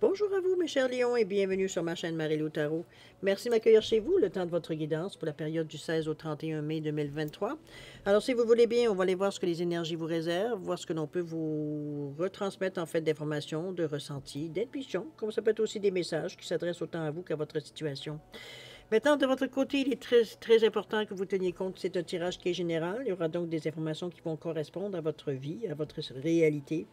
Bonjour à vous, mes chers lions, et bienvenue sur ma chaîne Marie-Lou Tarot. Merci de m'accueillir chez vous, le temps de votre guidance pour la période du 16 au 31 mai 2023. Alors, si vous voulez bien, on va aller voir ce que les énergies vous réservent, voir ce que l'on peut vous retransmettre en fait d'informations, de ressentis, d'intuitions, comme ça peut être aussi des messages qui s'adressent autant à vous qu'à votre situation. Maintenant, de votre côté, il est très important que vous teniez compte que c'est un tirage qui est général. Il y aura donc des informations qui vont correspondre à votre vie, à votre réalité,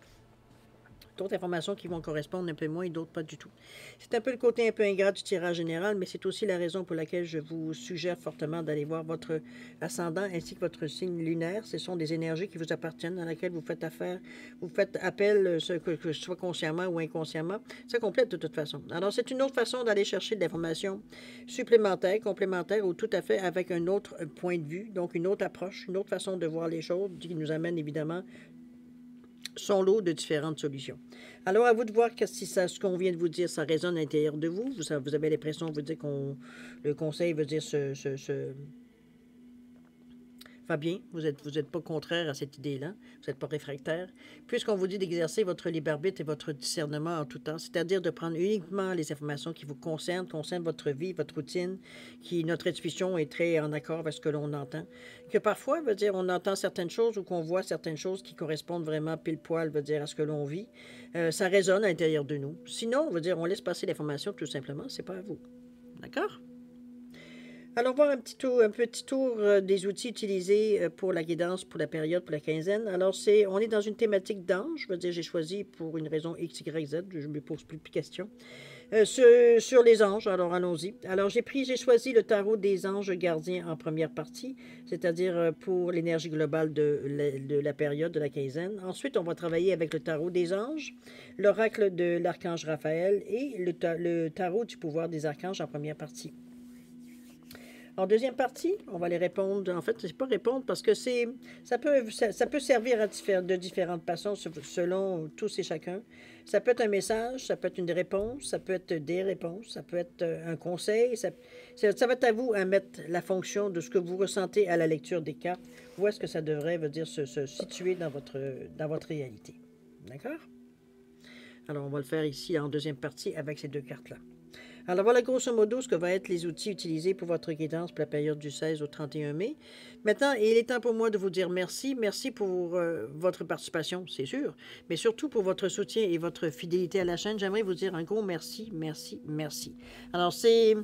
d'autres informations qui vont correspondre un peu moins et d'autres pas du tout. C'est un peu le côté un peu ingrat du tirage général, mais c'est aussi la raison pour laquelle je vous suggère fortement d'aller voir votre ascendant ainsi que votre signe lunaire. Ce sont des énergies qui vous appartiennent, dans lesquelles vous faites affaire, vous faites appel, que ce soit consciemment ou inconsciemment. Ça complète de toute façon. Alors, c'est une autre façon d'aller chercher de l'information supplémentaire, complémentaire ou tout à fait avec un autre point de vue, donc une autre approche, une autre façon de voir les choses qui nous amène évidemment son lot de différentes solutions. Alors, à vous de voir si ce qu'on vient de vous dire, ça résonne à l'intérieur de vous. Vous avez l'impression de vous dire le conseil veut dire Fabien, vous n'êtes pas contraire à cette idée-là, vous n'êtes pas réfractaire, puisqu'on vous dit d'exercer votre libre arbitre et votre discernement en tout temps, c'est-à-dire de prendre uniquement les informations qui vous concernent votre vie, votre routine, qui notre intuition est très en accord avec ce que l'on entend. Que parfois, veut dire, on entend certaines choses ou qu'on voit certaines choses qui correspondent vraiment pile poil, veut dire, à ce que l'on vit. Ça résonne à l'intérieur de nous. Sinon, veut dire, on laisse passer l'information tout simplement, c'est pas à vous. D'accord? Allons voir un petit tour des outils utilisés pour la guidance, pour la période, pour la quinzaine. Alors, on est dans une thématique d'ange. Je veux dire, j'ai choisi pour une raison X, Y, Z. Je ne me pose plus de questions. Sur les anges, alors allons-y. Alors, j'ai choisi le tarot des anges gardiens en première partie, c'est-à-dire pour l'énergie globale de la période, de la quinzaine. Ensuite, on va travailler avec le tarot des anges, l'oracle de l'archange Raphaël et le tarot du pouvoir des archanges en première partie. En deuxième partie, on va les répondre. En fait, c'est pas répondre parce que ça peut servir de différentes façons selon tous et chacun. Ça peut être un message, ça peut être une réponse, ça peut être des réponses, ça peut être un conseil. Ça va être à vous à mettre la fonction de ce que vous ressentez à la lecture des cartes. Où est-ce que ça devrait veut dire se situer dans votre réalité. D'accord? Alors, on va le faire ici en deuxième partie avec ces deux cartes-là. Alors voilà grosso modo ce que vont être les outils utilisés pour votre guidance pour la période du 16 au 31 mai. Maintenant, il est temps pour moi de vous dire merci. Merci pour votre participation, c'est sûr, mais surtout pour votre soutien et votre fidélité à la chaîne. J'aimerais vous dire un gros merci, merci, merci. Alors c'est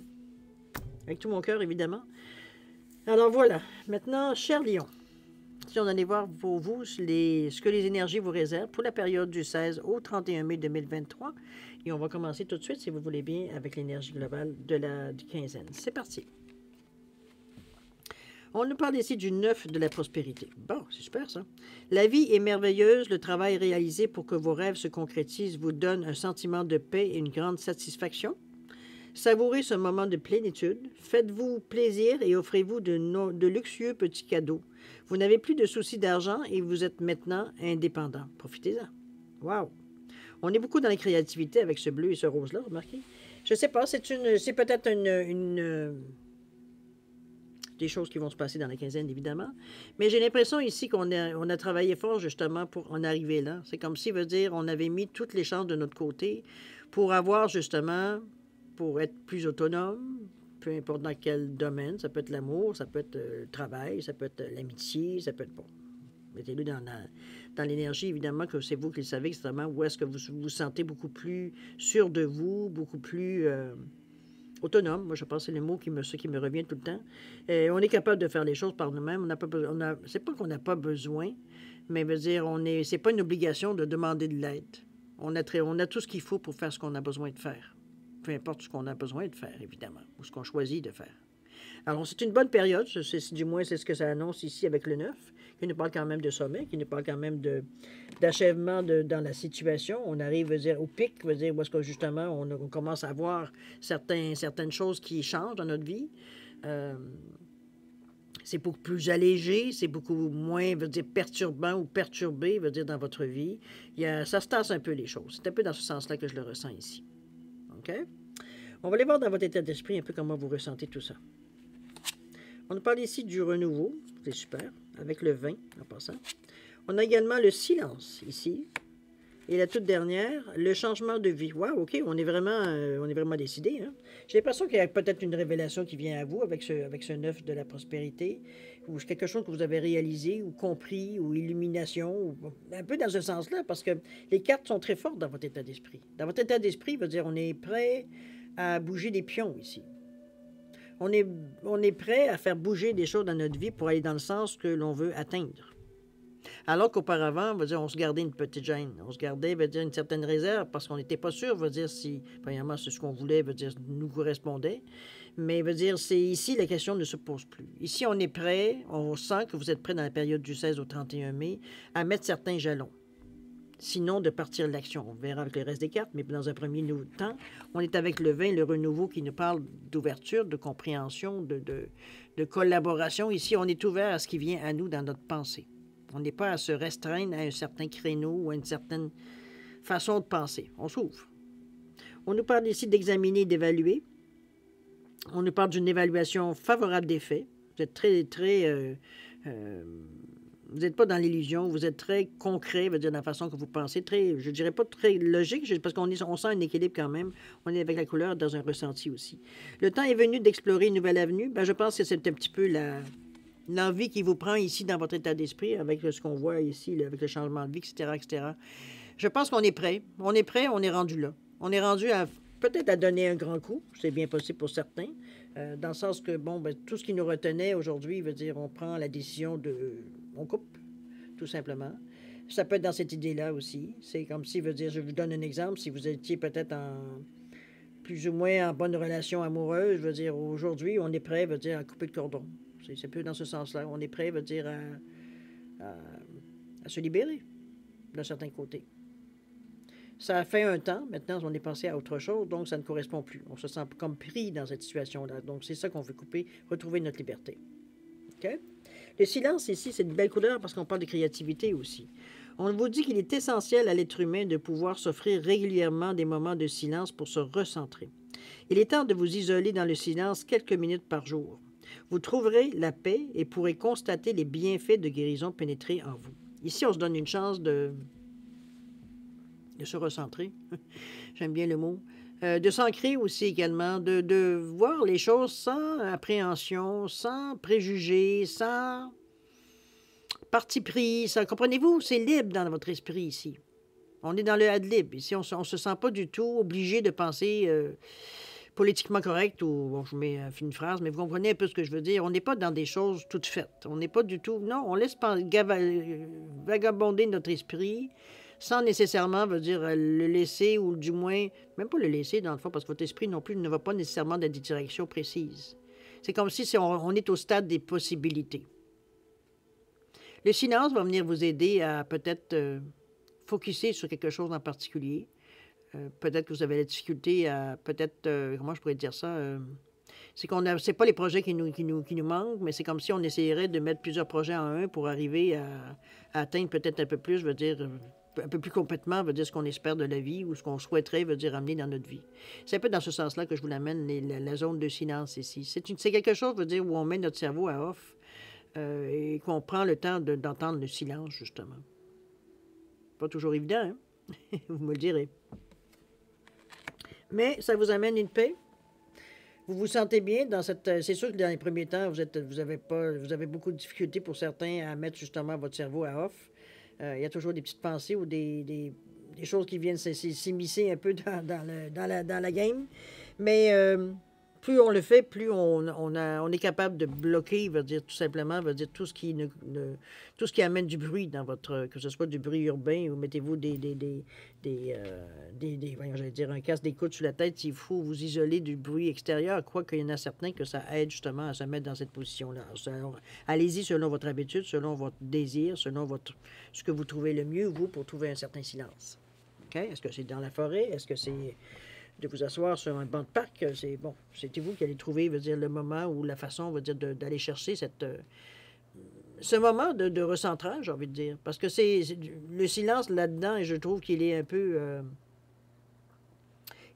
avec tout mon cœur, évidemment. Alors voilà, maintenant, cher Lion, si on allait voir pour vous ce que les énergies vous réservent pour la période du 16 au 31 mai 2023. Et on va commencer tout de suite, si vous voulez bien, avec l'énergie globale de la quinzaine. C'est parti. On nous parle ici du 9 de la prospérité. Bon, c'est super ça. La vie est merveilleuse, le travail réalisé pour que vos rêves se concrétisent vous donne un sentiment de paix et une grande satisfaction. Savourez ce moment de plénitude, faites-vous plaisir et offrez-vous de luxueux petits cadeaux. Vous n'avez plus de soucis d'argent et vous êtes maintenant indépendant. Profitez-en. Wow! On est beaucoup dans la créativité avec ce bleu et ce rose-là, remarquez? Je sais pas, c'est peut-être des choses qui vont se passer dans la quinzaine, évidemment. Mais j'ai l'impression ici qu'on a travaillé fort justement pour en arriver là. C'est comme si, veut dire, on avait mis toutes les chances de notre côté pour avoir justement, pour être plus autonome, peu importe dans quel domaine. Ça peut être l'amour, ça peut être le travail, ça peut être l'amitié, ça peut être bon. Mettez-le dans l'énergie, évidemment, que c'est vous qui le savez extrêmement où est-ce que vous vous sentez beaucoup plus sûr de vous, beaucoup plus autonome. Moi, je pense que c'est le mot qui me revient tout le temps. On est capable de faire les choses par nous-mêmes. C'est pas qu'on n'a pas besoin, mais veut dire, c'est pas une obligation de demander de l'aide. On a tout ce qu'il faut pour faire ce qu'on a besoin de faire. Peu importe ce qu'on a besoin de faire, évidemment, ou ce qu'on choisit de faire. Alors, c'est une bonne période, du moins c'est ce que ça annonce ici avec le 9, qui nous parle quand même de sommet, qui nous parle quand même d'achèvement dans la situation. On arrive au pic, où est-ce que justement on commence à voir certaines choses qui changent dans notre vie. C'est beaucoup plus allégé, c'est beaucoup moins perturbant ou perturbé dans votre vie. Ça se tasse un peu les choses. C'est un peu dans ce sens-là que je le ressens ici. OK? On va aller voir dans votre état d'esprit un peu comment vous ressentez tout ça. On nous parle ici du renouveau, c'est super, avec le vin en passant. On a également le silence ici, Et la toute dernière, le changement de vie. Wow, OK, on est vraiment décidé. Hein? J'ai l'impression qu'il y a peut-être une révélation qui vient à vous avec ce 9 de la prospérité, ou quelque chose que vous avez réalisé, ou compris, ou illumination, ou un peu dans ce sens-là, parce que les cartes sont très fortes dans votre état d'esprit. Dans votre état d'esprit, veut dire on est prêt à bouger des pions ici. On est, on est prêt à faire bouger des choses dans notre vie pour aller dans le sens que l'on veut atteindre. Alors qu'auparavant, on se gardait une petite gêne. On se gardait, une certaine réserve parce qu'on n'était pas sûr, si, premièrement, c'est ce qu'on voulait, nous correspondait. Mais, c'est ici, la question ne se pose plus. Ici, on est prêt, on sent que vous êtes prêt dans la période du 16 au 31 mai à mettre certains jalons. Sinon, de partir de l'action. On verra avec le reste des cartes, mais dans un premier temps, on est avec le 20, le renouveau qui nous parle d'ouverture, de compréhension, de collaboration. Ici, on est ouvert à ce qui vient à nous dans notre pensée. On n'est pas à se restreindre à un certain créneau ou à une certaine façon de penser. On s'ouvre. On nous parle ici d'examiner et d'évaluer. On nous parle d'une évaluation favorable des faits. Vous êtes vous n'êtes pas dans l'illusion, vous êtes très concret, dans la façon que vous pensez, je dirais pas très logique, parce on sent un équilibre quand même. On est avec la couleur dans un ressenti aussi. Le temps est venu d'explorer une nouvelle avenue. Je pense que c'est un petit peu l'envie qui vous prend ici dans votre état d'esprit, avec ce qu'on voit ici, avec le changement de vie, etc., etc. Je pense qu'on est prêt. On est prêt, on est rendu là. On est rendu peut-être à donner un grand coup, c'est bien possible pour certains, dans le sens que, tout ce qui nous retenait aujourd'hui, on prend la décision on coupe, tout simplement. Ça peut être dans cette idée-là aussi. C'est comme si, je vous donne un exemple, si vous étiez peut-être plus ou moins en bonne relation amoureuse, aujourd'hui, on est prêt, à couper le cordon. C'est peu dans ce sens-là. On est prêt, à se libérer d'un certain côté. Ça a fait un temps, maintenant on est passé à autre chose, donc ça ne correspond plus. On se sent comme pris dans cette situation-là. Donc c'est ça qu'on veut couper, retrouver notre liberté. OK? Le silence ici, c'est une belle couleur parce qu'on parle de créativité aussi. On vous dit qu'il est essentiel à l'être humain de pouvoir s'offrir régulièrement des moments de silence pour se recentrer. Il est temps de vous isoler dans le silence quelques minutes par jour. Vous trouverez la paix et pourrez constater les bienfaits de guérison pénétrer en vous. Ici, on se donne une chance de se recentrer. J'aime bien le mot. De s'ancrer aussi également, de voir les choses sans appréhension, sans préjugés, sans parti pris. Comprenez-vous, c'est libre dans votre esprit ici. On est dans le ad lib. Ici, on ne se sent pas du tout obligé de penser politiquement correct ou, je mets une phrase, mais vous comprenez un peu ce que je veux dire. On n'est pas dans des choses toutes faites. On n'est pas du tout... Non, on laisse vagabonder notre esprit sans nécessairement, le laisser, ou du moins, même pas le laisser dans le fond, parce que votre esprit non plus ne va pas nécessairement dans des directions précises. C'est comme si on est au stade des possibilités. Le silence va venir vous aider à peut-être focusser sur quelque chose en particulier. Peut-être que vous avez la difficulté à, comment je pourrais dire ça, c'est pas les projets qui nous manquent, mais c'est comme si on essayerait de mettre plusieurs projets en un pour arriver à atteindre peut-être un peu plus, un peu plus complètement, ce qu'on espère de la vie ou ce qu'on souhaiterait, amener dans notre vie. C'est un peu dans ce sens-là que je vous l'amène, la zone de silence ici. C'est quelque chose, où on met notre cerveau à off et qu'on prend le temps d'entendre le silence, justement. Pas toujours évident, hein? Vous me le direz. Mais ça vous amène une paix. Vous vous sentez bien dans cette... C'est sûr que dans les premiers temps, vous avez beaucoup de difficultés pour certains à mettre justement votre cerveau à off. Il y a toujours des petites pensées ou des choses qui viennent s'immiscer un peu dans la game. Mais plus on le fait, plus on est capable de bloquer, tout simplement, tout ce qui amène du bruit dans votre... Que ce soit du bruit urbain ou mettez-vous un casque d'écoute sur la tête s'il faut vous isoler du bruit extérieur, quoique il y en a certains que ça aide justement à se mettre dans cette position-là. Allez-y selon votre habitude, selon votre désir, selon ce que vous trouvez le mieux, vous, pour trouver un certain silence. Okay? Est-ce que c'est dans la forêt? Est-ce que c'est de vous asseoir sur un banc de parc? C'est vous qui allez trouver, le moment ou la façon, d'aller chercher ce moment de recentrage, j'ai envie de dire. Parce que c'est le silence là-dedans, et je trouve qu'il est un peu...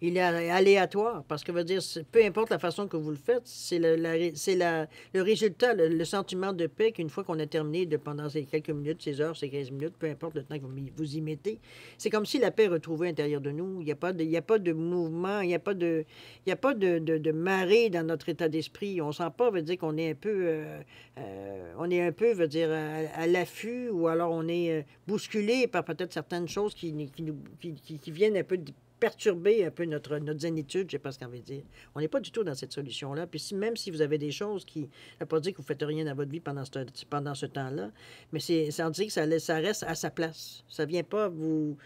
il est aléatoire, parce que veut dire, peu importe la façon que vous le faites, c'est le résultat, le sentiment de paix qu'une fois qu'on a terminé pendant ces quelques minutes, ces heures, ces 15 minutes, peu importe le temps que vous y mettez, c'est comme si la paix est retrouvée à l'intérieur de nous. Il n'y a pas de, il y a pas de mouvement, il y a pas de marée dans notre état d'esprit. On ne sent pas, veut dire qu'on est un peu, veut dire, à l'affût, ou alors on est bousculé par peut-être certaines choses qui viennent un peu perturber un peu notre zénitude, je ne sais pas ce qu'on veut dire. On n'est pas du tout dans cette solution-là. Puis même si vous avez des choses qui... Ça ne veut pas dire que vous ne faites rien dans votre vie pendant ce temps-là, mais ça dit que ça reste à sa place. Ça ne vient pas vous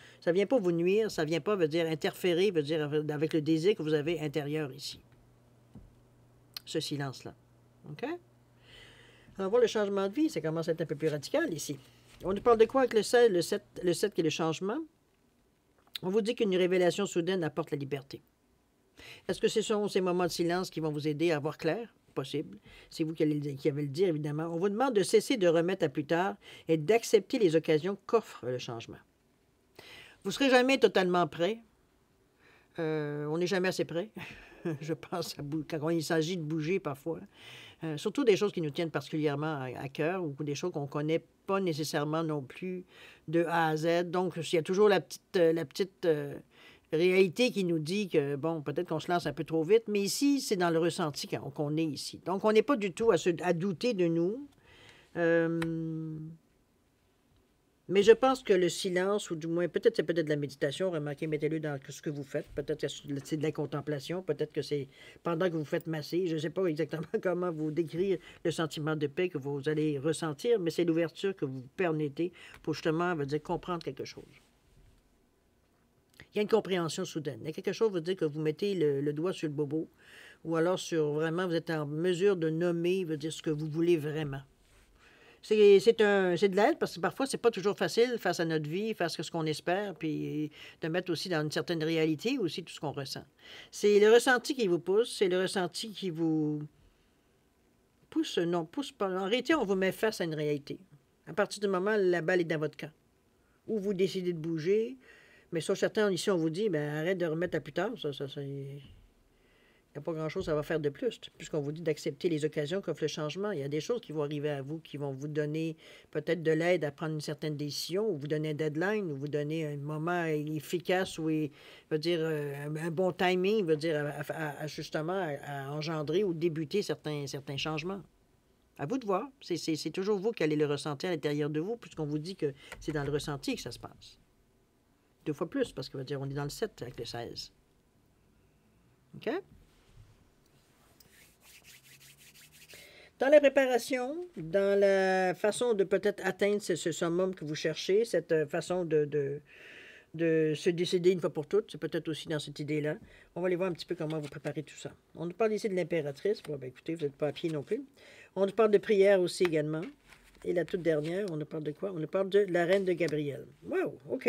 nuire, ça ne vient pas, veut dire, interférer, veut dire, avec le désir que vous avez intérieur ici. Ce silence-là. OK? Alors, voir le changement de vie, ça commence à être un peu plus radical ici. On nous parle de quoi avec le 7, le 7 qui est le changement? On vous dit qu'une révélation soudaine apporte la liberté. Est-ce que ce sont ces moments de silence qui vont vous aider à voir clair? Possible. C'est vous qui avez le dire, évidemment. On vous demande de cesser de remettre à plus tard et d'accepter les occasions qu'offre le changement. Vous ne serez jamais totalement prêt. On n'est jamais assez prêt. Je pense quand il s'agit de bouger parfois. Surtout des choses qui nous tiennent particulièrement à cœur ou des choses qu'on ne connaît pas nécessairement non plus de A à Z. Donc, il y a toujours la petite réalité qui nous dit que, bon, peut-être qu'on se lance un peu trop vite, mais ici, c'est dans le ressenti qu'on est ici. Donc, on n'est pas du tout à douter de nous. Mais je pense que le silence, ou du moins, c'est peut-être de la méditation, remarquez, mettez-le dans ce que vous faites. Peut-être que c'est de la contemplation, peut-être que c'est pendant que vous faites masser. Je ne sais pas exactement comment vous décrire le sentiment de paix que vous allez ressentir, mais c'est l'ouverture que vous permettez pour justement, veut dire, comprendre quelque chose. Il y a une compréhension soudaine. Il y a quelque chose, veut dire que vous mettez le doigt sur le bobo, ou alors sur vraiment, vous êtes en mesure de nommer, veut dire, ce que vous voulez vraiment. C'est de l'aide parce que parfois, c'est pas toujours facile face à notre vie, face à ce qu'on espère, puis de mettre aussi dans une certaine réalité aussi tout ce qu'on ressent. C'est le ressenti qui vous pousse, c'est le ressenti qui vous pousse pas. En réalité, on vous met face à une réalité. À partir du moment où la balle est dans votre camp, où vous décidez de bouger, mais sur certains, ici, on vous dit, ben arrête de remettre à plus tard, il n'y a pas grand-chose ça va faire de plus, puisqu'on vous dit d'accepter les occasions qu'offre le changement. Il y a des choses qui vont arriver à vous, qui vont vous donner peut-être de l'aide à prendre une certaine décision, ou vous donner un deadline, ou vous donner un moment efficace, ou veut dire un bon timing, veut dire justement à engendrer ou débuter certains changements. À vous de voir. C'est toujours vous qui allez le ressentir à l'intérieur de vous, puisqu'on vous dit que c'est dans le ressenti que ça se passe. 2 fois plus, parce que veut dire on est dans le 7 avec le 16. OK? Dans la préparation, dans la façon de peut-être atteindre ce summum que vous cherchez, cette façon de se décider une fois pour toutes, c'est peut-être aussi dans cette idée-là. On va aller voir un petit peu comment vous préparez tout ça. On nous parle ici de l'impératrice. Bon, ben écoutez, vous n'êtes pas à pied non plus. On nous parle de prière aussi également. Et la toute dernière, on nous parle de quoi? On nous parle de la reine de Gabriel. Wow, OK.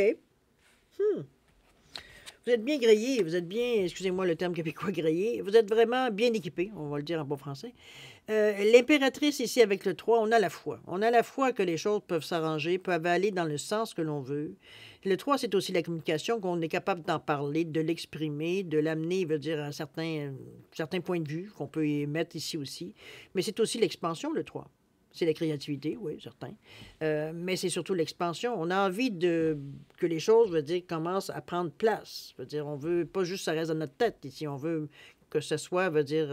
Vous êtes bien grillé, vous êtes bien, excusez-moi le terme québécois grillé, vous êtes vraiment bien équipé, on va le dire en bon français. L'impératrice ici avec le 3, on a la foi. On a la foi que les choses peuvent s'arranger, peuvent aller dans le sens que l'on veut. Le 3, c'est aussi la communication, qu'on est capable d'en parler, de l'exprimer, de l'amener, veut dire, à certains points de vue qu'on peut émettre ici aussi. Mais c'est aussi l'expansion, le 3. C'est la créativité, oui, certain. Mais c'est surtout l'expansion. On a envie que les choses, veut dire, commencent à prendre place. Veut dire, on veut pas juste que ça reste dans notre tête ici. On veut que ce soit, veut dire,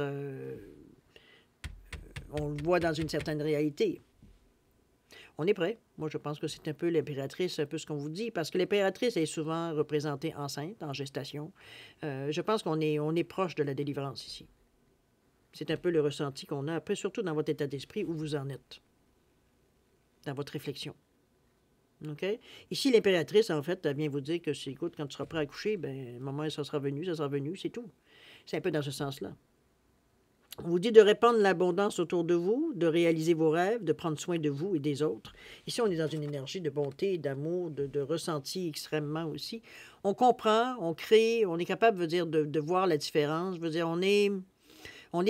on le voit dans une certaine réalité. On est prêt. Moi, je pense que c'est un peu l'impératrice, un peu ce qu'on vous dit, parce que l'impératrice est souvent représentée enceinte, en gestation. Je pense qu'on est proche de la délivrance ici. C'est un peu le ressenti qu'on a, un peu surtout dans votre état d'esprit, où vous en êtes, dans votre réflexion. OK? Ici, l'impératrice, en fait, elle vient vous dire que, écoute, quand tu seras prêt à coucher, ben, moment, ça sera venu, c'est tout. C'est un peu dans ce sens-là. On vous dit de répandre l'abondance autour de vous, de réaliser vos rêves, de prendre soin de vous et des autres. Ici, on est dans une énergie de bonté, d'amour, de ressenti extrêmement aussi. On comprend, on crée, on est capable, veut dire, de voir la différence. Veut dire, on est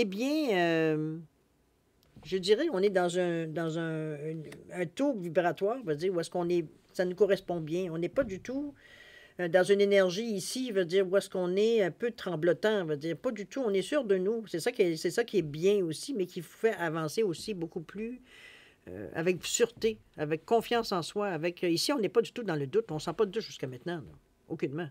bien, je dirais, on est dans un taux vibratoire, veut dire, où est-ce qu'on est, ça nous correspond bien. On n'est pas du tout dans une énergie ici, veut dire où est-ce qu'on est un peu tremblotant, veut dire pas du tout, on est sûr de nous. C'est ça qui est bien aussi, mais qui vous fait avancer aussi beaucoup plus avec sûreté, avec confiance en soi. Ici, on n'est pas du tout dans le doute, on ne sent pas de doute jusqu'à maintenant, là. Aucunement.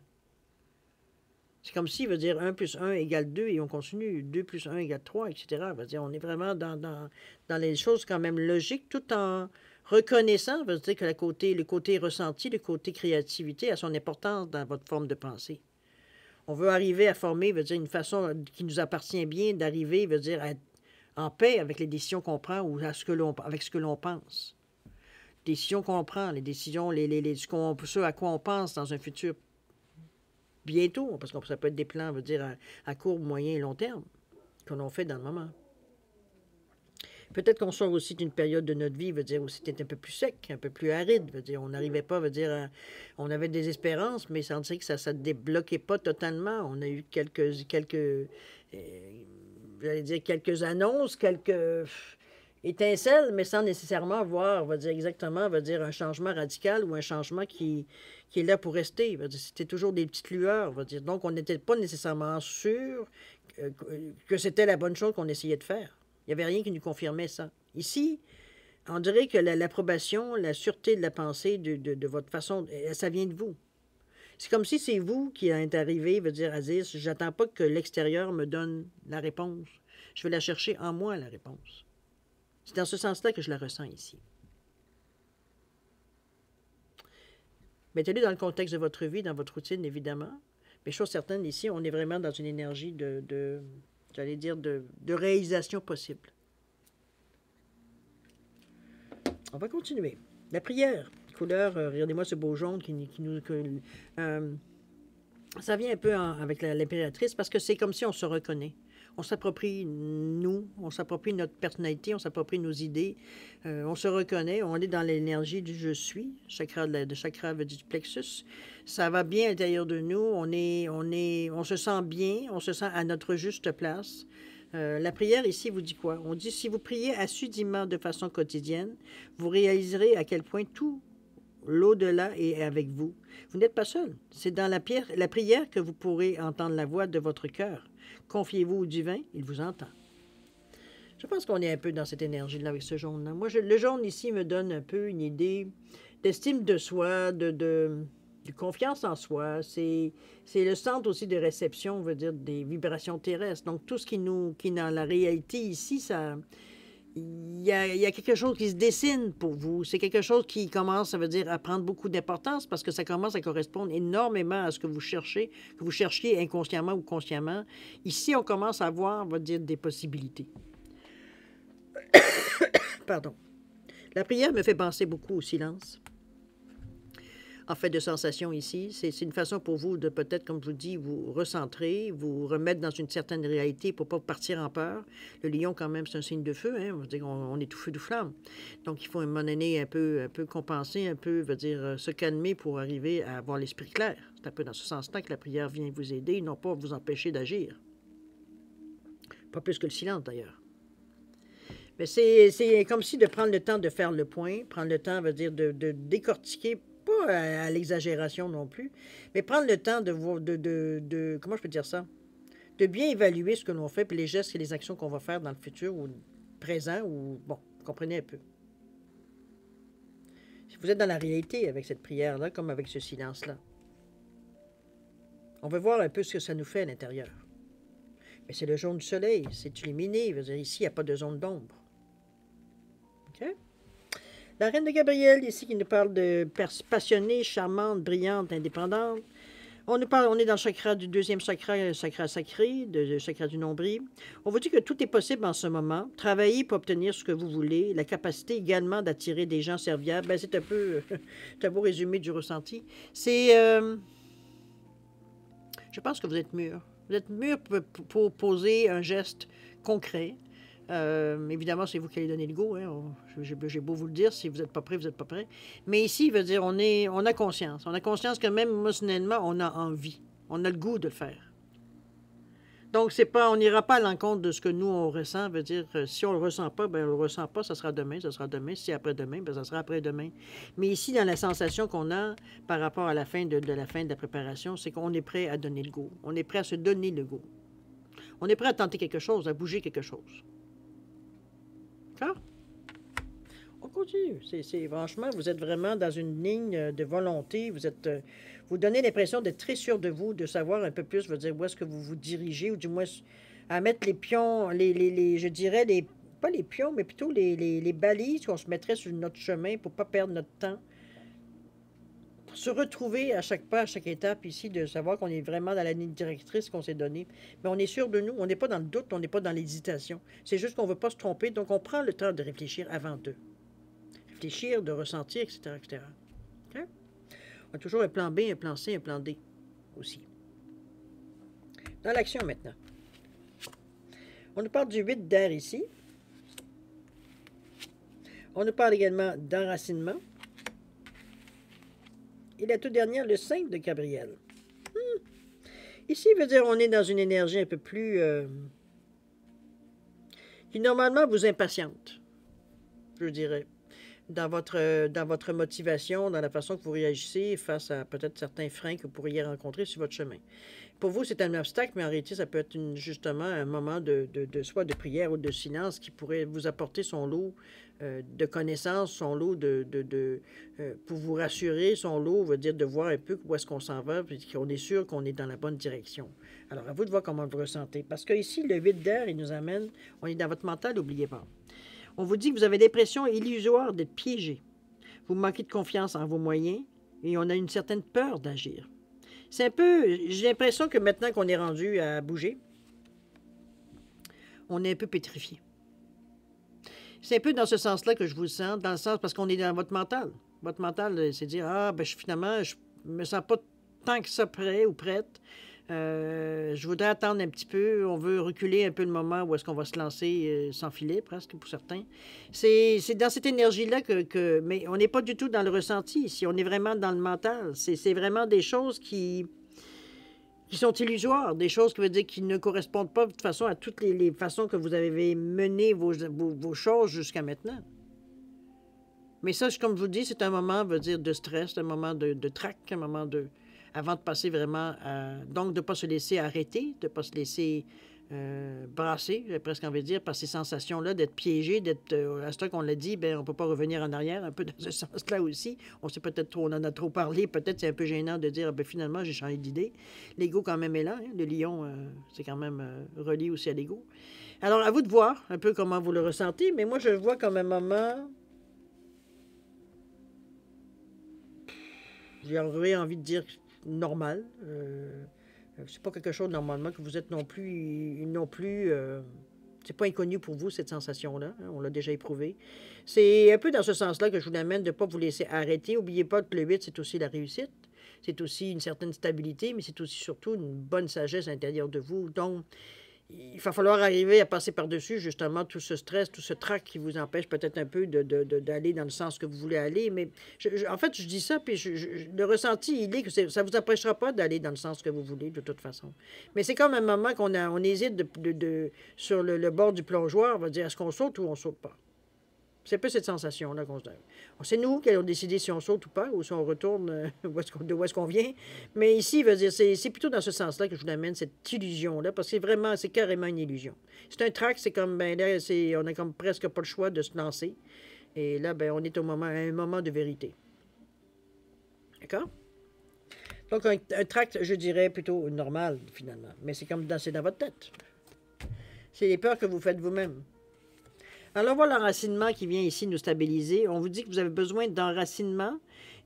C'est comme si, veut dire 1 plus 1 égale 2 et on continue, 2 plus 1 égale 3, etc. Veut dire, on est vraiment dans les choses quand même logiques, tout en reconnaissant, veut dire que le côté ressenti, le côté créativité a son importance dans votre forme de pensée. On veut arriver à former, veut dire, une façon qui nous appartient bien d'arriver, veut dire, à être en paix avec les décisions qu'on prend ou avec ce que l'on pense. Les décisions qu'on prend, les décisions, ce à quoi on pense dans un futur bientôt, parce que ça peut être des plans, veut dire, à court, moyen et long terme, qu'on a fait dans le moment. Peut-être qu'on sort aussi d'une période de notre vie, veut dire, où c'était un peu plus sec, un peu plus aride, veut dire, on n'arrivait pas, veut dire, on avait des espérances, mais ça que ça ne débloquait pas totalement. On a eu j'allais dire, quelques annonces, quelques étincelles, mais sans nécessairement voir, veut dire, exactement, veut dire, un changement radical ou un changement qui est là pour rester. C'était toujours des petites lueurs, veut dire. Donc, on n'était pas nécessairement sûr que c'était la bonne chose qu'on essayait de faire. Il n'y avait rien qui nous confirmait ça. Ici, on dirait que l'approbation, la sûreté de la pensée, de votre façon, ça vient de vous. C'est comme si c'est vous qui êtes arrivé, veut dire, à dire, j'attends pas que l'extérieur me donne la réponse. Je vais la chercher en moi, la réponse. C'est dans ce sens-là que je la ressens ici. Mettez-le dans le contexte de votre vie, dans votre routine, évidemment. Mais chose certaine, ici, on est vraiment dans une énergie j'allais dire, de réalisation possible. On va continuer. La prière, couleur, regardez-moi ce beau jaune qui nous... ça vient un peu avec l'impératrice parce que c'est comme si on se reconnaît. On s'approprie nous, on s'approprie notre personnalité, on s'approprie nos idées, on se reconnaît, on est dans l'énergie du je suis, chakra du plexus. Ça va bien à l'intérieur de nous, on se sent bien, on se sent à notre juste place. La prière ici vous dit quoi? On dit si vous priez assidûment de façon quotidienne, vous réaliserez à quel point tout l'au-delà est avec vous. Vous n'êtes pas seul. C'est dans la prière que vous pourrez entendre la voix de votre cœur. Confiez-vous au divin, il vous entend. Je pense qu'on est un peu dans cette énergie-là avec ce jaune-là. Moi, le jaune ici me donne un peu une idée d'estime de soi, de confiance en soi. C'est le centre aussi de réception, on veut dire, des vibrations terrestres. Donc, tout ce qui dans la réalité ici, ça... Il y a quelque chose qui se dessine pour vous. C'est quelque chose qui commence, ça veut dire, à prendre beaucoup d'importance parce que ça commence à correspondre énormément à ce que vous cherchiez inconsciemment ou consciemment. Ici, on commence à voir, on va dire, des possibilités. Pardon. La prière me fait penser beaucoup au silence. En fait, de sensation ici, c'est une façon pour vous de peut-être, comme je vous dis, vous recentrer, vous remettre dans une certaine réalité pour ne pas partir en peur. Le lion, quand même, c'est un signe de feu, hein? On veut dire on est tout feu, tout flamme. Donc, il faut à un moment donné un peu compenser, un peu, veut dire, se calmer pour arriver à avoir l'esprit clair. C'est un peu dans ce sens-là que la prière vient vous aider, non pas vous empêcher d'agir. Pas plus que le silence, d'ailleurs. Mais c'est comme si de prendre le temps de faire le point, prendre le temps, veut dire, de décortiquer, pas à l'exagération non plus, mais prendre le temps de comment je peux dire ça? De bien évaluer ce que l'on fait, puis les gestes et les actions qu'on va faire dans le futur ou présent, ou bon, vous comprenez un peu. Si vous êtes dans la réalité avec cette prière-là, comme avec ce silence-là, on va voir un peu ce que ça nous fait à l'intérieur. Mais c'est le jaune du soleil, c'est illuminé, je veux dire, ici, il n'y a pas de zone d'ombre. OK? La reine de Gabriel, ici, qui nous parle de passionnée, charmante, brillante, indépendante. On est dans le chakra du deuxième chakra, le chakra sacré, le chakra du nombril. On vous dit que tout est possible en ce moment. Travaillez pour obtenir ce que vous voulez. La capacité également d'attirer des gens serviables. Ben, c'est un peu un beau résumé du ressenti. Je pense que vous êtes mûr. Vous êtes mûr pour poser un geste concret. Évidemment, c'est vous qui allez donner le go. Hein. J'ai beau vous le dire, si vous n'êtes pas prêt, vous n'êtes pas prêt. Mais ici, il veut dire, on a conscience. On a conscience que même émotionnellement, on a envie. On a le goût de le faire. Donc, c'est pas, on n'ira pas à l'encontre de ce que nous, on ressent. Veut dire, si on le ressent pas, ben on le ressent pas, ça sera demain, ça sera demain. Si c'est après-demain, ben ça sera après-demain. Mais ici, dans la sensation qu'on a par rapport à la fin de la fin de la préparation, c'est qu'on est prêt à donner le go. On est prêt à se donner le go. On est prêt à tenter quelque chose, à bouger quelque chose. D'accord? On continue. Franchement, vous êtes vraiment dans une ligne de volonté. Vous donnez l'impression d'être très sûr de vous, de savoir un peu plus, veut dire, où est-ce que vous vous dirigez, ou du moins à mettre les pions, je dirais, pas les pions, mais plutôt les balises qu'on se mettrait sur notre chemin pour ne pas perdre notre temps. Pour se retrouver à chaque pas, à chaque étape ici, de savoir qu'on est vraiment dans la ligne directrice qu'on s'est donnée. Mais on est sûr de nous, on n'est pas dans le doute, on n'est pas dans l'hésitation. C'est juste qu'on ne veut pas se tromper, donc on prend le temps de réfléchir avant d'eux. Réfléchir, de ressentir, etc., etc. Okay? On a toujours un plan B, un plan C, un plan D aussi. Dans l'action maintenant. On nous parle du 8 d'air ici. On nous parle également d'enracinement. Et la toute dernière, le 5 de Gabriel. Ici, veut dire on est dans une énergie un peu plus... qui normalement vous impatiente, je dirais. Dans votre motivation, dans la façon que vous réagissez face à peut-être certains freins que vous pourriez rencontrer sur votre chemin. Pour vous, c'est un obstacle, mais en réalité, ça peut être justement un moment soit de prière ou de silence qui pourrait vous apporter son lot de connaissances, son lot pour vous rassurer, son lot veut dire de voir un peu où est-ce qu'on s'en va, puis qu'on est sûr qu'on est dans la bonne direction. Alors, à vous de voir comment vous ressentez. Parce que ici, le 8 d'air, il nous amène, on est dans votre mental, n'oubliez pas. On vous dit que vous avez l'impression illusoire d'être piégé. Vous manquez de confiance en vos moyens et on a une certaine peur d'agir. C'est un peu... J'ai l'impression que maintenant qu'on est rendu à bouger, on est un peu pétrifié. C'est un peu dans ce sens-là que je vous sens, dans le sens parce qu'on est dans votre mental. Votre mental, c'est dire, finalement, je me sens pas tant que ça prêt ou prête. Je voudrais attendre un petit peu. On veut reculer un peu le moment où est-ce qu'on va se lancer sans filet, presque, pour certains. C'est dans cette énergie-là mais on n'est pas du tout dans le ressenti ici. On est vraiment dans le mental. C'est vraiment des choses qui sont illusoires, des choses qui veut dire qui ne correspondent pas de toute façon à toutes les façons que vous avez mené vos choses jusqu'à maintenant. Mais ça, comme je vous dis, c'est un moment, veut dire, de stress, un moment de trac, un moment de... avant de passer vraiment à... Donc, de ne pas se laisser arrêter, de ne pas se laisser brasser, j'ai presque envie de dire, par ces sensations-là, d'être piégé, d'être... à ce temps qu'on l'a dit, ben on ne peut pas revenir en arrière, un peu dans ce sens-là aussi. On sait peut-être trop, on en a trop parlé, peut-être c'est un peu gênant de dire, ben finalement, j'ai changé d'idée. L'ego, quand même, est là. Hein? Le lion, c'est quand même relié aussi à l'ego. Alors, à vous de voir un peu comment vous le ressentez, mais moi, je le vois comme un moment... J'aurais envie de dire normal. C'est pas quelque chose normalement que vous êtes non plus c'est pas inconnu pour vous, cette sensation-là. Hein, on l'a déjà éprouvé. C'est un peu dans ce sens-là que je vous l'amène de ne pas vous laisser arrêter. N'oubliez pas que le 8, c'est aussi la réussite. C'est aussi une certaine stabilité, mais c'est aussi surtout une bonne sagesse à l'intérieur de vous. Donc, il va falloir arriver à passer par-dessus, justement, tout ce stress, tout ce trac qui vous empêche peut-être un peu d'aller dans le sens que vous voulez aller. Mais en fait, je dis ça, puis le ressenti, il est que ça ne vous empêchera pas d'aller dans le sens que vous voulez, de toute façon. Mais c'est comme un moment on hésite sur le bord du plongeoir, on va dire, est-ce qu'on saute ou on ne saute pas? C'est un peu cette sensation-là qu'on se donne. C'est nous qui allons décider si on saute ou pas, ou si on retourne d'où est-ce qu'on vient. Mais ici, veut dire, c'est plutôt dans ce sens-là que je vous amène cette illusion-là, parce que c'est carrément une illusion. C'est un track, c'est comme, ben là, on n'a comme presque pas le choix de se lancer. Et là, ben, on est à un moment de vérité. D'accord? Donc, un tract, je dirais, plutôt normal, finalement. Mais c'est comme danser dans votre tête. C'est les peurs que vous faites vous-même. Alors, on voit l'enracinement qui vient ici nous stabiliser. On vous dit que vous avez besoin d'enracinement.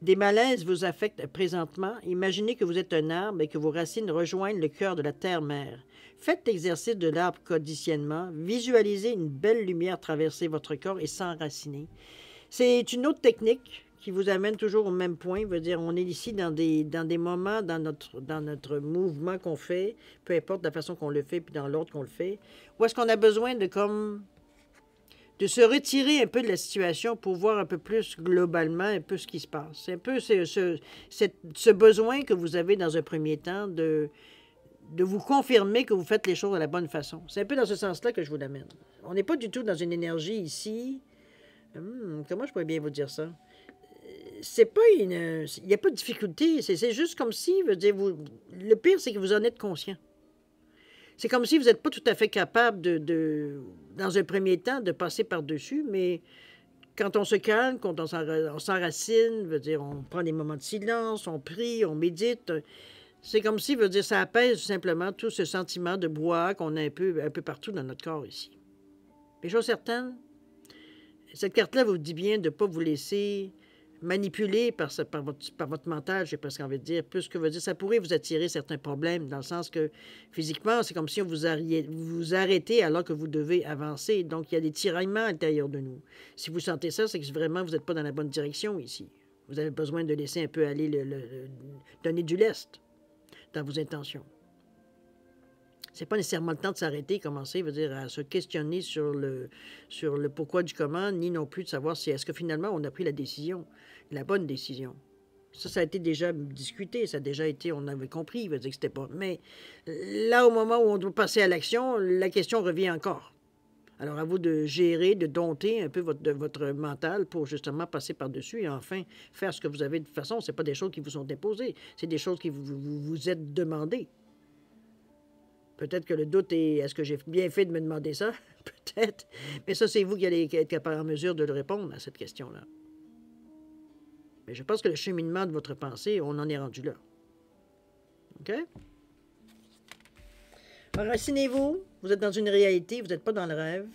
Des malaises vous affectent présentement. Imaginez que vous êtes un arbre et que vos racines rejoignent le cœur de la terre-mère. Faites l'exercice de l'arbre conditionnement. Visualisez une belle lumière traverser votre corps et s'enraciner. C'est une autre technique qui vous amène toujours au même point. Veut dire, on est ici dans des moments dans notre mouvement qu'on fait, peu importe la façon qu'on le fait, puis dans l'ordre qu'on le fait, où est-ce qu'on a besoin de se retirer un peu de la situation pour voir un peu plus globalement un peu ce qui se passe. C'est un peu ce besoin que vous avez dans un premier temps de vous confirmer que vous faites les choses de la bonne façon. C'est un peu dans ce sens-là que je vous l'amène. On n'est pas du tout dans une énergie ici. Comment je pourrais bien vous dire ça? C'est pas une... Il n'y a pas de difficulté. C'est juste comme si, je veux dire, le pire, c'est que vous en êtes conscient. C'est comme si vous n'êtes pas tout à fait capable dans un premier temps, de passer par-dessus, mais quand on se calme, quand on s'enracine, veut dire, on prend des moments de silence, on prie, on médite. C'est comme si, veut dire, ça apaise simplement tout ce sentiment de brouhaha qu'on a un peu partout dans notre corps ici. Mais chose certaine, cette carte-là vous dit bien de ne pas vous laisser manipuler par votre mental, j'ai presque envie de dire, plus que veut dire, ça pourrait vous attirer certains problèmes, dans le sens que physiquement, c'est comme si vous arrêtez alors que vous devez avancer. Donc, il y a des tiraillements à l'intérieur de nous. Si vous sentez ça, c'est que vraiment, vous n'êtes pas dans la bonne direction ici. Vous avez besoin de laisser un peu aller, donner du lest dans vos intentions. C'est pas nécessairement le temps de s'arrêter, commencer, veut dire, à se questionner sur le pourquoi du comment, ni non plus de savoir si est-ce que finalement on a pris la décision, la bonne décision. Ça a été déjà discuté, ça a déjà été, on avait compris, veut dire que c'était pas. Mais là, au moment où on doit passer à l'action, la question revient encore. Alors, à vous de gérer, de dompter un peu votre mental pour justement passer par-dessus et enfin faire ce que vous avez. De toute façon, ce pas des choses qui vous sont imposées, c'est des choses qui vous êtes demandées. Peut-être que le doute est, est-ce que j'ai bien fait de me demander ça? Peut-être. Mais ça, c'est vous qui allez être capable en mesure de le répondre à cette question-là. Mais je pense que le cheminement de votre pensée, on en est rendu là. OK? Enracinez-vous. Vous êtes dans une réalité, vous n'êtes pas dans le rêve.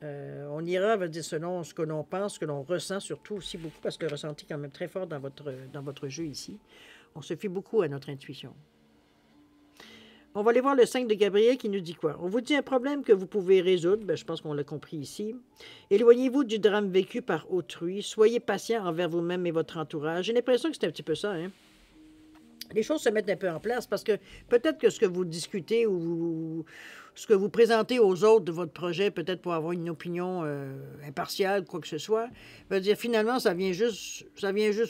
On ira, veut dire, selon ce que l'on pense, ce que l'on ressent, surtout aussi beaucoup, parce que le ressenti est quand même très fort dans votre jeu ici. On se fie beaucoup à notre intuition. On va aller voir le 5 de Gabriel qui nous dit quoi? On vous dit un problème que vous pouvez résoudre. Bien, je pense qu'on l'a compris ici. Éloignez-vous du drame vécu par autrui. Soyez patient envers vous-même et votre entourage. J'ai l'impression que c'est un petit peu ça, hein? Les choses se mettent un peu en place parce que peut-être que ce que vous discutez ou ce que vous présentez aux autres de votre projet, peut-être pour avoir une opinion impartiale, quoi que ce soit, veut dire finalement, ça vient juste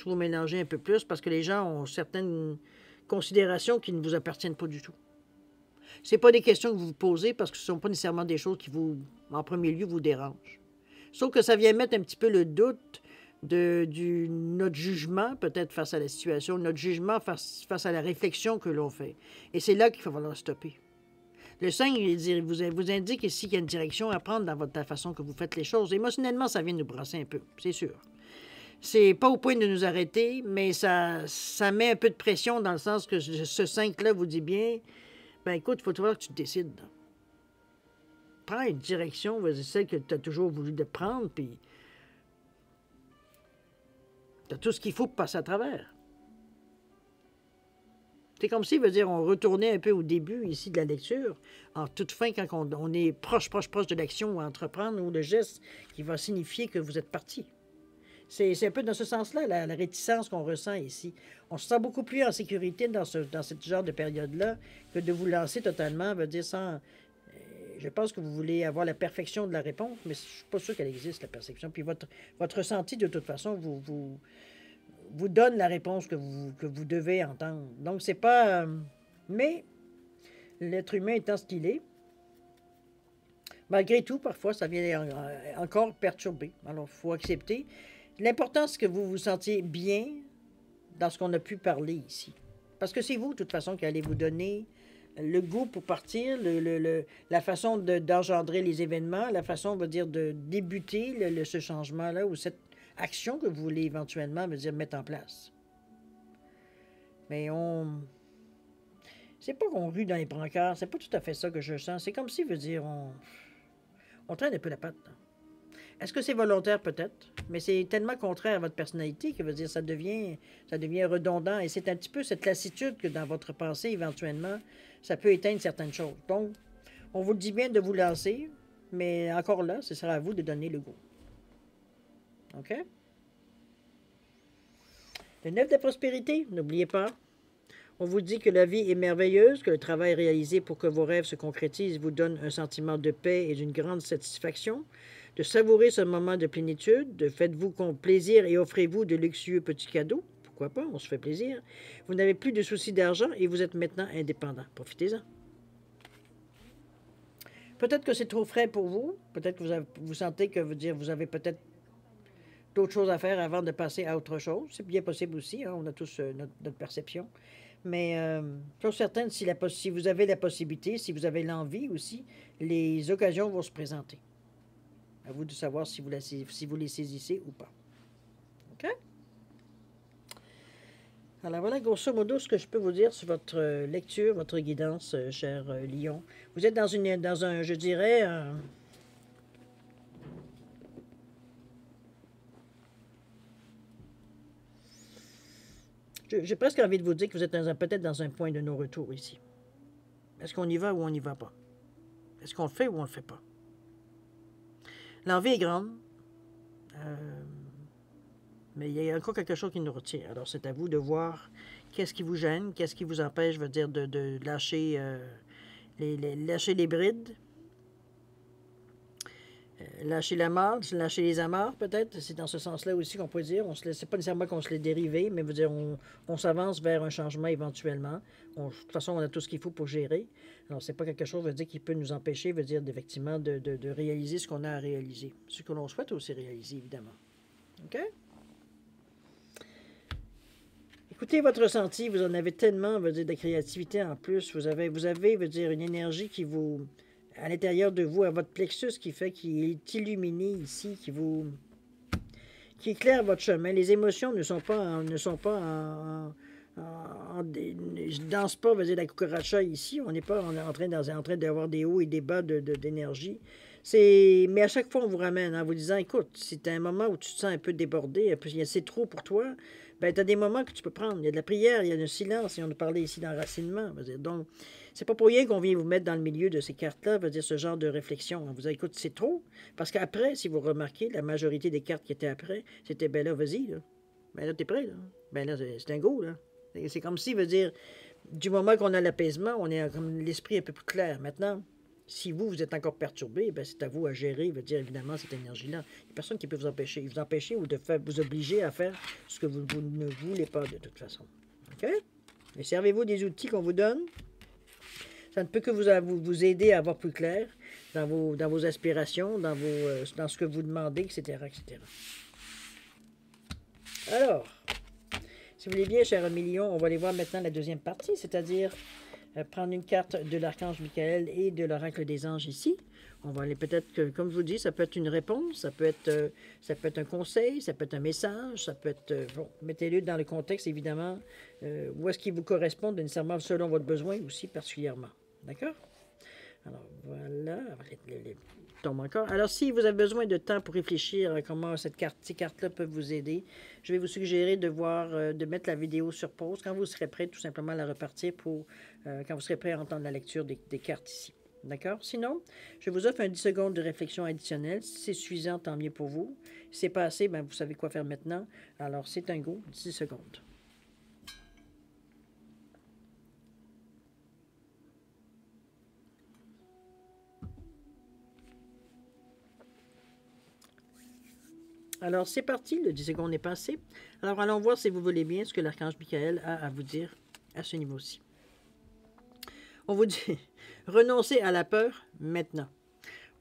vous mélanger un peu plus parce que les gens ont certaines considérations qui ne vous appartiennent pas du tout. Ce pas des questions que vous vous posez parce que ce ne sont pas nécessairement des choses qui en premier lieu, vous dérangent. Sauf que ça vient mettre un petit peu le doute notre jugement, peut-être face à la situation, notre jugement face à la réflexion que l'on fait. Et c'est là qu'il va falloir stopper. Le 5, il vous indique ici qu'il y a une direction à prendre dans la façon que vous faites les choses. Émotionnellement, ça vient nous brasser un peu, c'est sûr. C'est pas au point de nous arrêter, mais ça met un peu de pression dans le sens que ce 5-là vous dit bien, ben écoute, il faut toujours que tu te décides. Prends une direction, celle que tu as toujours voulu de prendre, puis tu as tout ce qu'il faut pour passer à travers. C'est comme si, on retournait un peu au début ici de la lecture, en toute fin, quand on est proche de l'action à entreprendre ou le geste qui va signifier que vous êtes parti. C'est un peu dans ce sens-là, la réticence qu'on ressent ici. On se sent beaucoup plus en sécurité dans ce genre de période-là que de vous lancer totalement, sans... Je pense que vous voulez avoir la perfection de la réponse, mais je ne suis pas sûr qu'elle existe, la perfection. Puis votre ressenti, de toute façon, vous donne la réponse que vous devez entendre. Donc, c'est pas... mais l'être humain étant ce qu'il est, malgré tout, parfois, ça vient encore perturber. Alors, il faut accepter. L'important, c'est que vous vous sentiez bien dans ce qu'on a pu parler ici. Parce que c'est vous, de toute façon, qui allez vous donner le goût pour partir, la façon d'engendrer les événements, la façon, de débuter ce changement-là ou cette action que vous voulez éventuellement, mettre en place. Mais c'est pas qu'on rue dans les brancards, c'est pas tout à fait ça que je sens. C'est comme si, on traîne un peu la patte. Est-ce que c'est volontaire? Peut-être. Mais c'est tellement contraire à votre personnalité que ça devient redondant. Et c'est un petit peu cette lassitude que dans votre pensée, éventuellement, ça peut éteindre certaines choses. Donc, on vous dit bien de vous lancer, mais encore là, ce sera à vous de donner le goût. OK? Le 9 de prospérité, n'oubliez pas. On vous dit que la vie est merveilleuse, que le travail réalisé pour que vos rêves se concrétisent vous donne un sentiment de paix et d'une grande satisfaction. De savourer ce moment de plénitude, faites-vous plaisir et offrez-vous de luxueux petits cadeaux. Pourquoi pas, on se fait plaisir. Vous n'avez plus de soucis d'argent et vous êtes maintenant indépendant. Profitez-en. Peut-être que c'est trop frais pour vous. Peut-être que vous sentez que vous avez peut-être d'autres choses à faire avant de passer à autre chose. C'est bien possible aussi. Hein, on a tous notre perception. Mais chose certaine, si vous avez la possibilité, si vous avez l'envie aussi, les occasions vont se présenter. À vous de savoir si vous les saisissez ou pas. OK? Alors voilà, grosso modo, ce que je peux vous dire sur votre lecture, votre guidance, cher Lion. Vous êtes dans un, je dirais, j'ai presque envie de vous dire que vous êtes peut-être dans un point de non-retour ici. Est-ce qu'on y va ou on n'y va pas? Est-ce qu'on le fait ou on le fait pas? L'envie est grande, mais il y a encore quelque chose qui nous retient. Alors c'est à vous de voir qu'est-ce qui vous gêne, qu'est-ce qui vous empêche, je veux dire, de lâcher, lâcher les brides, lâcher la marde, lâcher les amarres, peut-être. C'est dans ce sens-là aussi qu'on peut dire. C'est pas nécessairement qu'on se les dérive, mais veut dire on s'avance vers un changement éventuellement. De toute façon, on a tout ce qu'il faut pour gérer. Alors, c'est pas quelque chose, veut dire, qui peut nous empêcher, veut dire, effectivement, de réaliser ce qu'on a à réaliser. Ce que l'on souhaite aussi réaliser, évidemment. OK? Écoutez votre ressenti, vous en avez tellement, veut dire, de créativité en plus. Vous avez, veut dire, une énergie qui vous, à l'intérieur de vous, à votre plexus, qui fait qu'il est illuminé ici, qui éclaire votre chemin. Les émotions ne sont pas je danse pas, veut dire, la cucaracha ici. On n'est pas en train d'avoir des hauts et des bas d'énergie. Mais à chaque fois, on vous ramène en vous disant, écoute, si tu as un moment où tu te sens un peu débordé, c'est trop pour toi, ben, tu as des moments que tu peux prendre. Il y a de la prière, il y a du silence, et on nous parlait ici d'enracinement. Donc, c'est pas pour rien qu'on vient vous mettre dans le milieu de ces cartes-là, veut dire ce genre de réflexion. On vous dit, écoute, c'est trop. Parce qu'après, si vous remarquez, la majorité des cartes qui étaient après, c'était, ben là, vas-y, là. Ben là, t'es prêt, là. Ben là, c'est un go, là. C'est comme si, veut dire, du moment qu'on a l'apaisement, on est comme l'esprit un peu plus clair. Maintenant, si vous êtes encore perturbé, ben c'est à vous à gérer, veut dire évidemment cette énergie-là. Il n'y a personne qui peut vous empêcher ou de vous obliger à faire ce que vous ne voulez pas de toute façon. OK? Mais servez-vous des outils qu'on vous donne. Ça ne peut que vous aider à avoir plus clair dans vos aspirations, dans ce que vous demandez, etc., etc. Alors, si vous voulez bien, cher Million, on va aller voir maintenant la deuxième partie, c'est-à-dire prendre une carte de l'archange Michael et de l'oracle des anges ici. On va aller peut-être, comme je vous dis, ça peut être une réponse, ça peut être un conseil, ça peut être un message, ça peut être... bon, mettez-le dans le contexte, évidemment, où est-ce qu'il vous correspond, nécessairement selon votre besoin aussi particulièrement. D'accord? Alors, voilà. Tombe encore. Alors, si vous avez besoin de temps pour réfléchir à comment ces cartes-là peuvent vous aider, je vais vous suggérer de mettre la vidéo sur pause quand vous serez prêt, tout simplement à la repartir quand vous serez prêt à entendre la lecture des cartes ici. D'accord? Sinon, je vous offre un 10 secondes de réflexion additionnelle. Si c'est suffisant, tant mieux pour vous. Si c'est pas assez, ben, vous savez quoi faire maintenant. Alors, c'est un go, 10 secondes. Alors, c'est parti, le 10 secondes est passé. Alors, allons voir si vous voulez bien ce que l'archange Michael a à vous dire à ce niveau-ci. On vous dit, renoncez à la peur maintenant.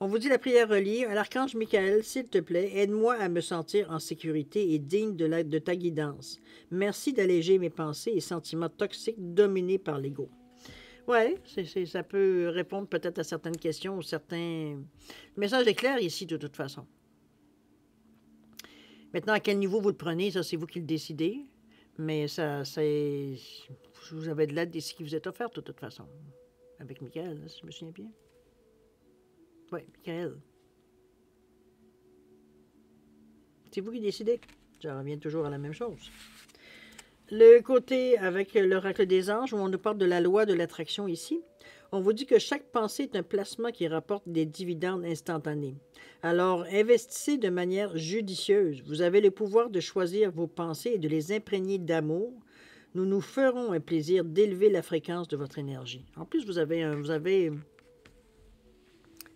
On vous dit la prière reliée à l'archange Michael, s'il te plaît, aide-moi à me sentir en sécurité et digne de ta guidance. Merci d'alléger mes pensées et sentiments toxiques dominés par l'ego. Oui, ça peut répondre peut-être à certaines questions ou certains... Le message est clair ici, de toute façon. Maintenant, à quel niveau vous le prenez, ça, c'est vous qui le décidez. Mais vous avez de l'aide ici qui vous est offerte, de toute façon. Avec Michael, si je me souviens bien. Oui, Michael. C'est vous qui décidez. Ça revient toujours à la même chose. Le côté avec l'oracle des anges, où on nous parle de la loi de l'attraction ici, on vous dit que chaque pensée est un placement qui rapporte des dividendes instantanés. Alors, investissez de manière judicieuse. Vous avez le pouvoir de choisir vos pensées et de les imprégner d'amour. Nous nous ferons un plaisir d'élever la fréquence de votre énergie. En plus, vous avez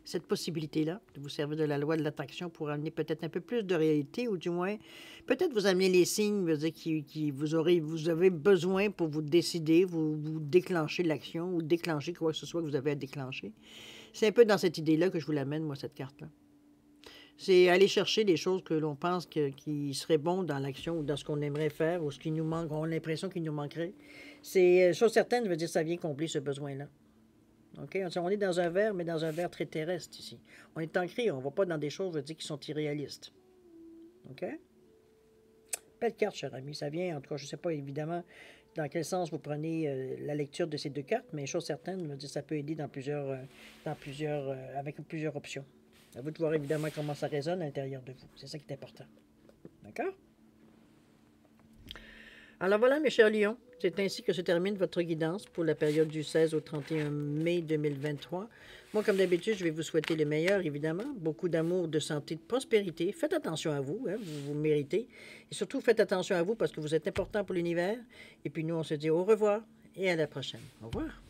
cette possibilité-là, de vous servir de la loi de l'attraction pour amener peut-être un peu plus de réalité, ou du moins, peut-être vous amener les signes, veut dire, qui vous avez besoin pour vous décider, vous déclencher l'action, ou déclencher quoi que ce soit que vous avez à déclencher. C'est un peu dans cette idée-là que je vous l'amène, moi, cette carte-là. C'est aller chercher des choses que l'on pense qui seraient bons dans l'action ou dans ce qu'on aimerait faire ou ce qui nous manque, on a l'impression qu'il nous manquerait. C'est chose certaine, je veux dire, ça vient combler ce besoin-là. OK? On est dans un verre, mais dans un verre très terrestre ici. On est ancré, on ne va pas dans des choses, je veux dire, qui sont irréalistes. OK? Belle carte, cher ami. Ça vient, en tout cas, je ne sais pas évidemment dans quel sens vous prenez la lecture de ces deux cartes, mais chose certaine, je veux dire, ça peut aider avec plusieurs options. À vous de voir évidemment comment ça résonne à l'intérieur de vous. C'est ça qui est important. D'accord? Alors voilà, mes chers lions, c'est ainsi que se termine votre guidance pour la période du 16 au 31 mai 2023. Moi, comme d'habitude, je vais vous souhaiter le meilleur, évidemment. Beaucoup d'amour, de santé, de prospérité. Faites attention à vous, hein, vous méritez. Et surtout, faites attention à vous parce que vous êtes important pour l'univers. Et puis nous, on se dit au revoir et à la prochaine. Au revoir.